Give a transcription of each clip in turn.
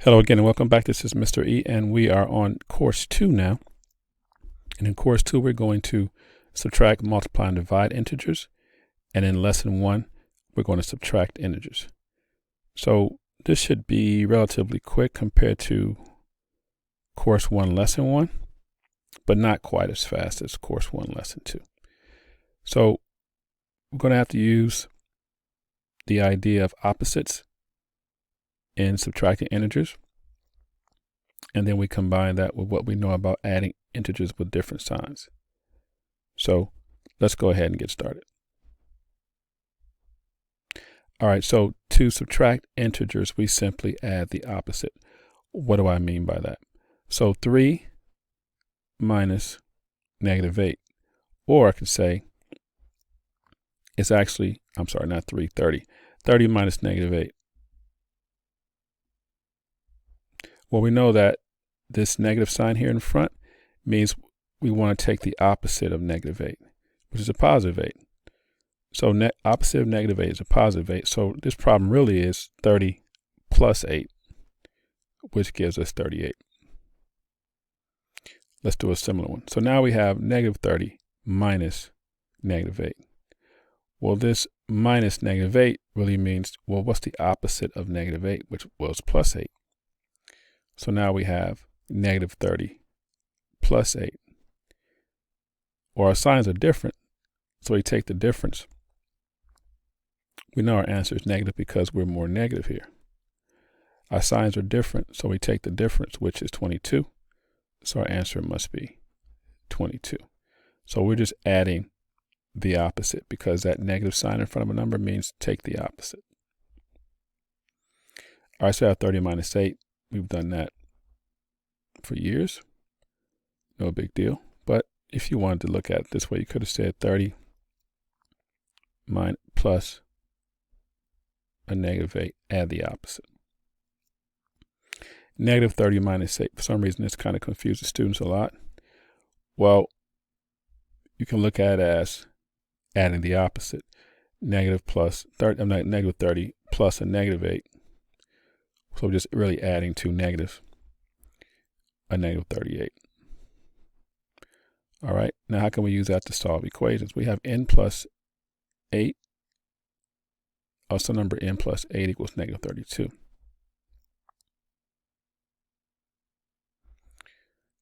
Hello again and welcome back. This is Mr. E and we are on course 2 now. And in course 2 we're going to subtract, multiply, and divide integers. And in lesson 1 we're going to subtract integers. So this should be relatively quick compared to course 1 lesson 1, but not quite as fast as course 1 lesson 2. So we're going to have to use the idea of opposites in subtracting integers, and then we combine that with what we know about adding integers with different signs. So let's go ahead and get started. All right, so to subtract integers, we simply add the opposite. What do I mean by that? So 3 minus negative 8, or I could say it's actually, I'm sorry, not 3, 30. 30 minus negative 8. Well, we know that this negative sign here in front means we want to take the opposite of negative 8, which is a positive 8. So opposite of negative 8 is a positive 8. So this problem really is 30 plus 8, which gives us 38. Let's do a similar one. So now we have negative 30 minus negative 8. Well, this minus negative 8 really means, well, what's the opposite of negative 8, which was plus 8? So now we have negative 30 plus 8. Or our signs are different, so we take the difference. We know our answer is negative because we're more negative here. Our signs are different, so we take the difference, which is 22. So our answer must be 22. So we're just adding the opposite because that negative sign in front of a number means take the opposite. All right, so I have 30 minus 8. We've done that for years. No big deal. But if you wanted to look at it this way, you could have said 30 plus a negative 8, add the opposite. Negative 30 minus 8. For some reason, this kind of confuses students a lot. Well, you can look at it as adding the opposite. Negative 30 plus a negative 8. So just really adding two negatives, a negative 38. All right, now how can we use that to solve equations? We have n plus 8, also number n plus 8 equals negative 32.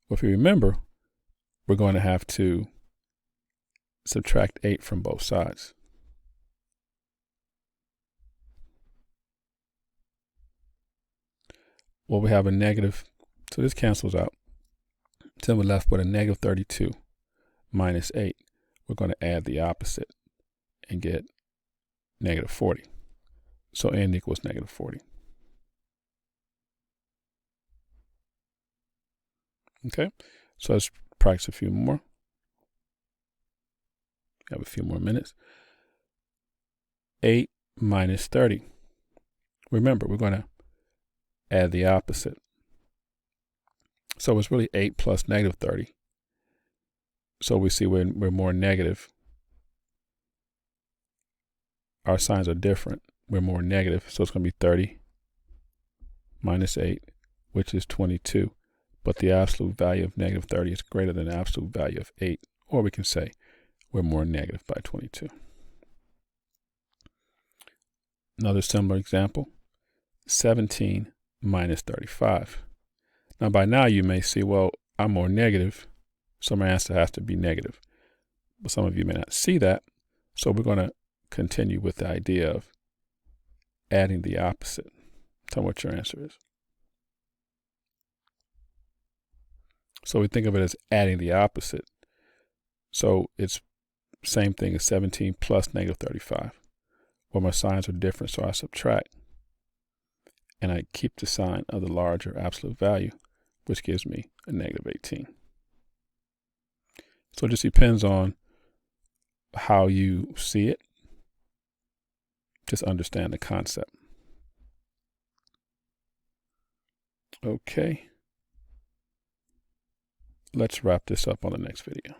Well, if you remember, we're going to have to subtract 8 from both sides. Well, we have a negative, so this cancels out. So we're left with a negative 32 minus 8. We're going to add the opposite and get negative 40. So n equals negative 40. Okay, so let's practice a few more. We have a few more minutes. 8 minus 30. Remember, we're going to add the opposite. So it's really 8 plus negative 30. So we see we're more negative. Our signs are different. We're more negative. So it's going to be 30 minus 8, which is 22. But the absolute value of negative 30 is greater than the absolute value of 8. Or we can say we're more negative by 22. Another similar example, 17 minus 35. Now by now you may see, well, I'm more negative, so my answer has to be negative. But some of you may not see that, so we're going to continue with the idea of adding the opposite. Tell me what your answer is. So we think of it as adding the opposite. So it's same thing as 17 plus negative 35. Well, my signs are different, so I subtract. And I keep the sign of the larger absolute value, which gives me a negative 18. So it just depends on how you see it. Just understand the concept. Okay. Let's wrap this up on the next video.